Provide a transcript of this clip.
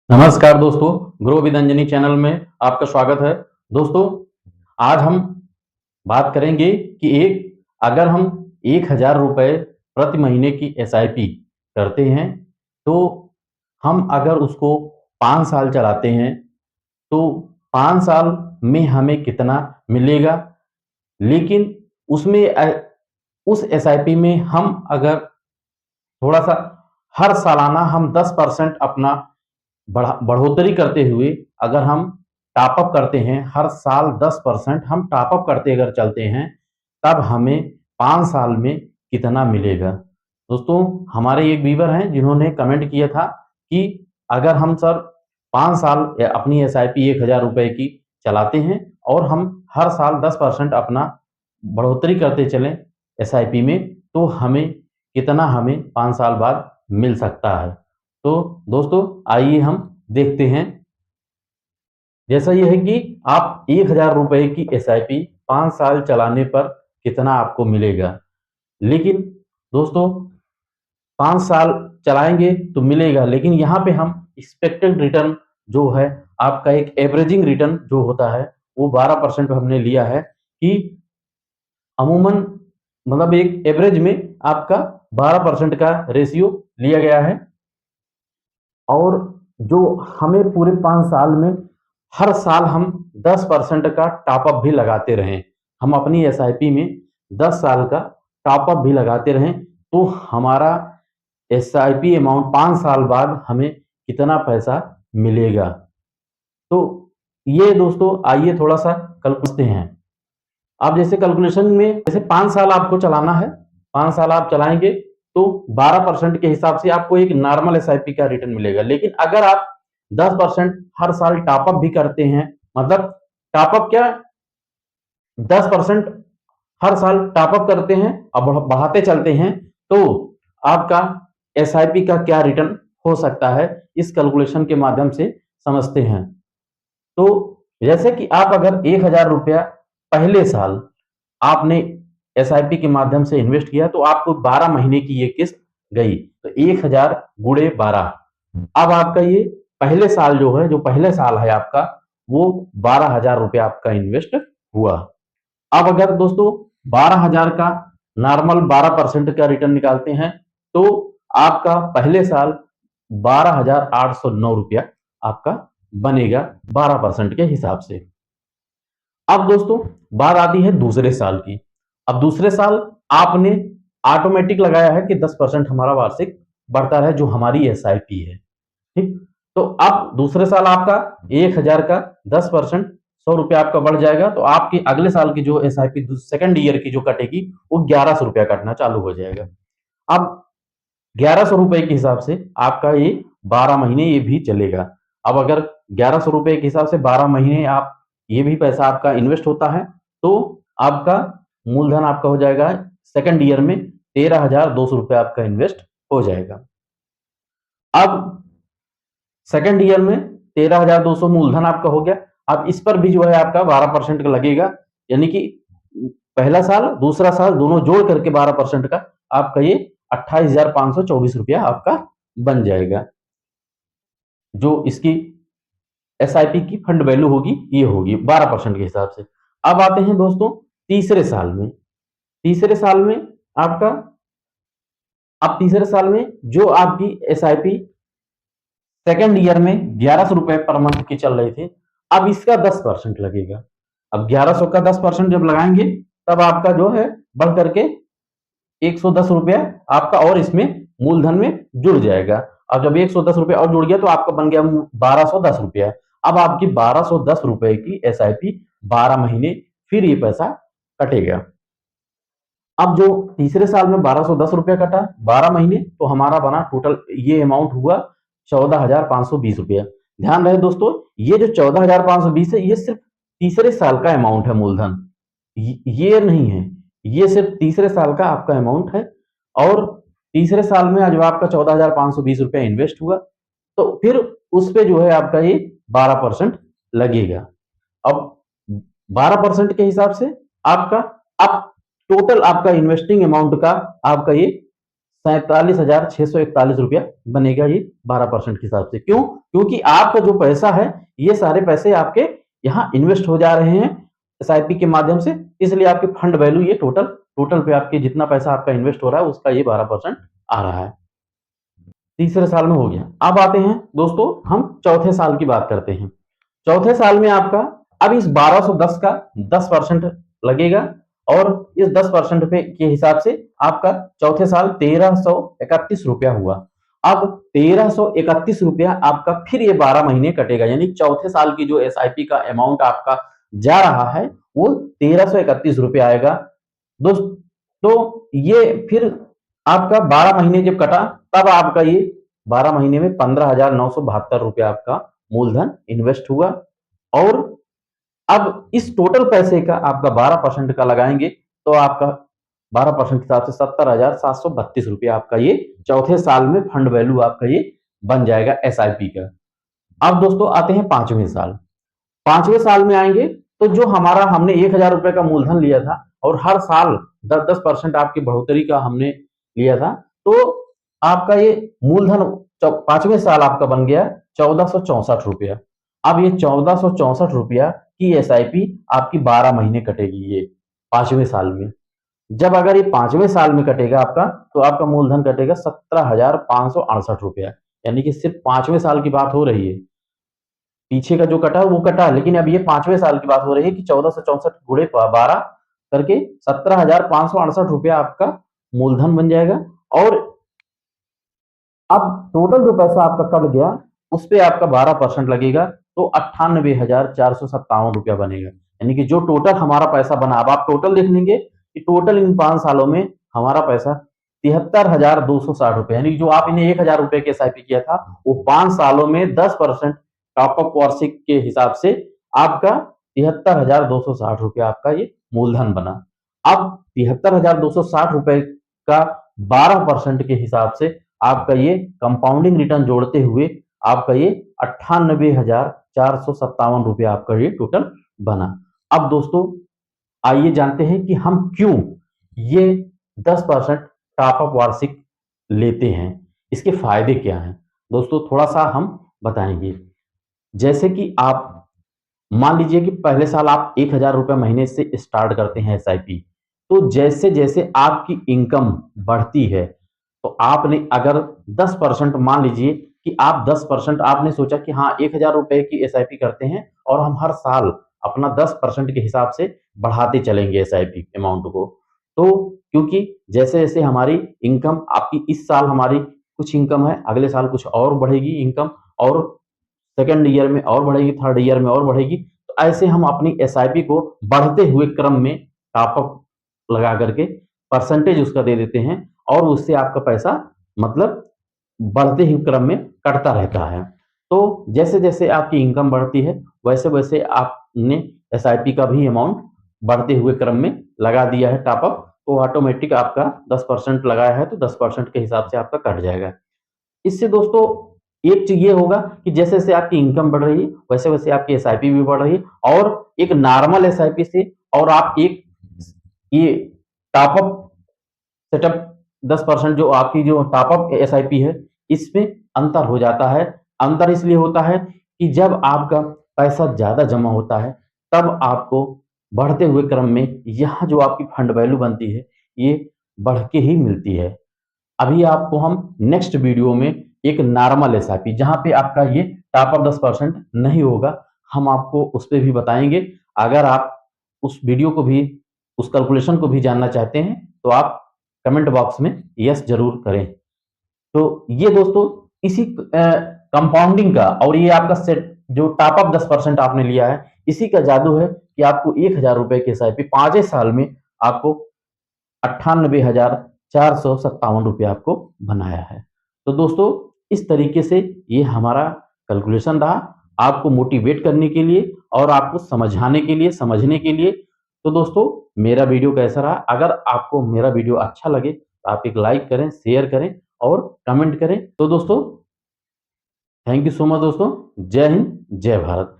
नमस्कार दोस्तों, grow with Anjani channel में आपका स्वागत है। दोस्तों, आज हम बात करेंगे कि अगर हम 1000 रुपये प्रति महीने की एसआईपी करते हैं, तो हम अगर उसको 5 साल चलाते हैं, तो 5 साल में हमें कितना मिलेगा। लेकिन उसमें उस एसआईपी में हम अगर थोड़ा-सा हर सालाना हम 10% अपना बढ़ोतरी करते हुए अगर हम टॉप अप करते हैं, हर साल 10% हम टॉप अप करते अगर चलते हैं, तब हमें 5 साल में कितना मिलेगा। दोस्तों, हमारे एक व्यूअर हैं जिन्होंने कमेंट किया था कि अगर हम सर 5 साल अपनी एसआईपी 1000 रुपये की चलाते हैं और हम हर साल 10% अपना बढ़ोतरी करते चलें एसआईपी में, तो हमें 5 साल बाद मिल सकता है। तो दोस्तों, आइए हम देखते हैं। जैसा ये है कि आप 1000 रुपये की एसआईपी 5 साल चलाने पर कितना आपको मिलेगा। लेकिन दोस्तों, 5 साल चलाएंगे तो मिलेगा, लेकिन यहाँ पे हम एक्सपेक्टेड रिटर्न जो है, आपका एक एवरेजिंग रिटर्न जो होता है, वो 12% हमने लिया है कि अमूमन मतलब एक एवरेज में आपका 12% का रेशियो लिया गया है। और जो हमें पूरे 5 साल में हर साल हम 10% का टॉप अप भी लगाते रहें, हम अपनी एसआईपी में 10 साल का टॉप अप भी लगाते रहें, तो हमारा एसआईपी अमाउंट 5 साल बाद हमें कितना पैसा मिलेगा। तो ये दोस्तों, आइए थोड़ा सा करते हैं। अब जैसे कैलकुलेशन में जैसे 5 साल आपको चलाना है, 5 साल आप चलाएंगे तो 12% के हिसाब से आपको एक नॉर्मल एसआईपी का रिटर्न मिलेगा। लेकिन अगर आप 10% हर साल टॉप अप भी करते हैं, मतलब टॉप अप क्या, 10% हर साल टॉप अप करते हैं और बढ़ाते चलते हैं, तो आपका एसआईपी का क्या रिटर्न हो सकता है, इस कैलकुलेशन के माध्यम से समझते हैं। तो जैसे कि आप अगर 1000 रुपया पहले साल आपने एसआईपी के माध्यम से इन्वेस्ट किया, तो आपको 12 महीने की ये किस्त गई, तो 1000 गुणे 12। अब आपका ये पहले साल जो है, जो पहले साल है आपका, वो 12,000 रुपया आपका इन्वेस्ट हुआ। अब अगर दोस्तों 12,000 का नॉर्मल 12% का रिटर्न निकालते हैं, तो आपका पहले साल 12,809 रुपया आपका बनेगा 12% के हिसाब से। अब दोस्तों, बात आती है दूसरे साल की। अब दूसरे साल आपने ऑटोमेटिक लगाया है कि 10% हमारा वार्षिक बढ़ता रहे, जो हमारी एसआईपी है, ठीक। तो अब दूसरे साल आपका 1000 का 10% 100 रुपया आपका बढ़ जाएगा, तो आपकी अगले साल की जो एसआईपी सेकंड ईयर की जो कटेगी, वो 1100 रुपया कटना चालू हो जाएगा। अब 1100 रुपए के हिसाब से आपका ये 12 महीने ये भी चलेगा। अब अगर 1100 रुपए के हिसाब से 12 महीने आप ये भी पैसा आपका इन्वेस्ट होता है, तो आपका मूलधन आपका हो जाएगा सेकंड ईयर में 13,200 रुपये आपका इन्वेस्ट हो जाएगा। अब सेकंड ईयर में 13,200 मूलधन आपका हो गया। अब इस पर भी जो है आपका 12% का लगेगा, यानी कि पहला साल दूसरा साल दोनों जोड़ करके 12% का आपका ये 28,524 रुपया आपका बन जाएगा। जो इसकी एसआईपी की फंड वैल्यू होगी, ये होगी 12% के हिसाब से। अब आते हैं दोस्तों तीसरे साल में। तीसरे साल में आपका अब तीसरे साल में जो आपकी एसआईपी सेकंड ईयर में 1100 रुपए पर मंथ की चल रही थी, अब इसका 10% लगेगा। अब 1100 का 10% जब लगाएंगे, तब आपका जो है बढ़ करके 110 रुपया आपका और इसमें मूलधन में जुड़ जाएगा। अब जब 110 रुपया और जुड़ गया, तो आपका बन गया 1210 रुपया। अब आपकी 1210 रुपए की एसआईपी 12 महीने फिर ये पैसा कटेगा। अब जो तीसरे साल में 1210 रुपया कटा 12 महीने, तो हमारा बना टोटल ये अमाउंट हुआ 14,520 रुपया। ध्यान रहे दोस्तों, ये जो 14,520 है, ये सिर्फ तीसरे साल का अमाउंट है मूलधन, ये नहीं है, ये सिर्फ तीसरे साल का आपका अमाउंट है। और तीसरे साल में जब आपका 14,520 रुपया इन्वेस्ट हुआ, तो फिर उस पे जो है आपका ये 12% लगेगा। अब 12% के हिसाब से आपका अब टोटल आपका इन्वेस्टिंग अमाउंट का आपका ये 47,641 रुपया बनेगा ये 12% के हिसाब से। क्यों? क्योंकि आपका जो पैसा है ये सारे पैसे आपके यहाँ इन्वेस्ट हो जा रहे हैं एसआईपी के माध्यम से, इसलिए आपके फंड वैल्यू ये टोटल पे आपके जितना पैसा आपका इन्वेस्ट हो रहा है उसका ये 12% आ रहा है। तीसरे साल में हो गया। अब आते हैं दोस्तों हम चौथे साल की बात करते हैं। चौथे साल में आपका अब इस 1210 का 10% लगेगा और इस 10% पे के हिसाब से आपका चौथे साल 1331 रुपया हुआ। अब 1331 रुपया आपका फिर ये 12 महीने कटेगा, यानी चौथे साल की जो एसआईपी का अमाउंट आपका जा रहा है वो 1331 रुपया आएगा। दोस्त तो ये फिर आपका 12 महीने जब कटा तब आपका ये 12 महीने में 15,972 रुपया आपका मूलधन इन्वेस्ट हुआ। और अब इस टोटल पैसे का आपका 12% का लगाएंगे तो आपका 12% के हिसाब से 70,732 रुपया आपका ये चौथे साल में फंड वैल्यू आपका ये बन जाएगा एसआईपी का। अब दोस्तों आते हैं पांचवें साल। पांचवें साल में आएंगे तो जो हमारा हमने 1,000 रुपए का मूलधन लिया था और हर साल 10-10% आपकी बढ़ोतरी का हमने लिया था, तो आपका ये मूलधन पांचवें साल आपका बन गया 1,464 रुपया। अब ये 1,464 रुपया की एसआईपी आपकी 12 महीने कटेगी ये पांचवें साल में। जब अगर ये पांचवें साल में कटेगा आपका तो आपका मूलधन कटेगा 17,568 रुपया, यानी कि सिर्फ पांचवें साल की बात हो रही है। पीछे का जो कटा वो कटा, लेकिन अब ये पांचवें साल की बात हो रही है कि 1,464 गुणे 12 करके 17,568 रुपया आपका मूलधन बन जाएगा। और अब टोटल जो पैसा आपका कट गया उस पे आपका 12% लगेगा तो 98,457 रुपया बनेगा, यानी कि जो टोटल हमारा पैसा बना। अब आप टोटल देख लेंगे कि टोटल इन 5 सालों में हमारा पैसा 73,260 रुपया, यानी जो आप इन्हें 1,000 रुपए के एसआईपी किया था वो 5 सालों में 10% टॉपअप वार्षिक के हिसाब से आपका 73,260 रुपया आपका ये मूलधन बना। अब 73,260 रुपए का 12% के हिसाब से आपका ये कंपाउंडिंग रिटर्न जोड़ते हुए आपका ये 98,457 रुपया आपका ये टोटल बना। अब दोस्तों आइए जानते हैं कि हम क्यों ये 10% टॉपअप वार्षिक लेते हैं, इसके फायदे क्या हैं। दोस्तों थोड़ा सा हम बताएंगे। जैसे कि आप मान लीजिए कि पहले साल आप 1,000 रुपये महीने से स्टार्ट करते हैं एसआईपी, तो जैसे जैसे आपकी इनकम बढ़ती है तो आपने अगर 10% मान लीजिए कि आप 10% आपने सोचा कि हाँ 1,000 रुपए की एसआईपी करते हैं और हम हर साल अपना 10% के हिसाब से बढ़ाते चलेंगे एसआईपी अमाउंट को। तो क्योंकि जैसे जैसे हमारी इनकम आपकी इस साल हमारी कुछ इनकम है, अगले साल कुछ और बढ़ेगी इनकम, और सेकेंड ईयर में और बढ़ेगी, थर्ड ईयर में और बढ़ेगी, तो ऐसे हम अपनी एसआईपी को बढ़ते हुए क्रम में टॉपअप लगा करके परसेंटेज उसका दे देते हैं और उससे आपका पैसा मतलब बढ़ते ही क्रम में कटता रहता है। तो जैसे जैसे आपकी इनकम बढ़ती है वैसे वैसे आपने एसआईपी का भी अमाउंट बढ़ते हुए क्रम में लगा दिया है टॉपअप, तो ऑटोमेटिक आपका 10% लगाया है तो 10% के हिसाब से आपका कट जाएगा। इससे दोस्तों एक चीज ये होगा कि जैसे जैसे आपकी इनकम बढ़ रही है वैसे वैसे आपकी एसआईपी भी बढ़ रही है, और एक नॉर्मल एसआईपी से और आप एक ये टॉपअप सेटअप 10% जो आपकी जो टॉपअप एसआईपी है इसमें अंतर हो जाता है। अंतर इसलिए होता है कि जब आपका पैसा ज्यादा जमा होता है तब आपको बढ़ते हुए क्रम में यहाँ जो आपकी फंड वैल्यू बनती है ये बढ़ के ही मिलती है। अभी आपको हम नेक्स्ट वीडियो में एक नॉर्मल एसआईपी जहां पे आपका ये टॉपअप 10% नहीं होगा हम आपको उस पर भी बताएंगे। अगर आप उस वीडियो को भी उस कैलकुलेशन को भी जानना चाहते हैं तो आप कमेंट बॉक्स में यस जरूर करें। तो ये दोस्तों इसी कंपाउंडिंग का और ये आपका सेट जो टॉपअप 10% आपने लिया है इसी का जादू है कि आपको 1,000 रुपए की एसआईपी 5 साल में आपको 98,457 रुपया आपको बनाया है। तो दोस्तों इस तरीके से ये हमारा कैलकुलेशन रहा आपको मोटिवेट करने के लिए और आपको समझाने के लिए समझने के लिए। तो दोस्तों मेरा वीडियो कैसा रहा, अगर आपको मेरा वीडियो अच्छा लगे तो आप एक लाइक करें, शेयर करें और कमेंट करें। तो दोस्तों थैंक यू सो मच दोस्तों। जय हिंद, जय भारत।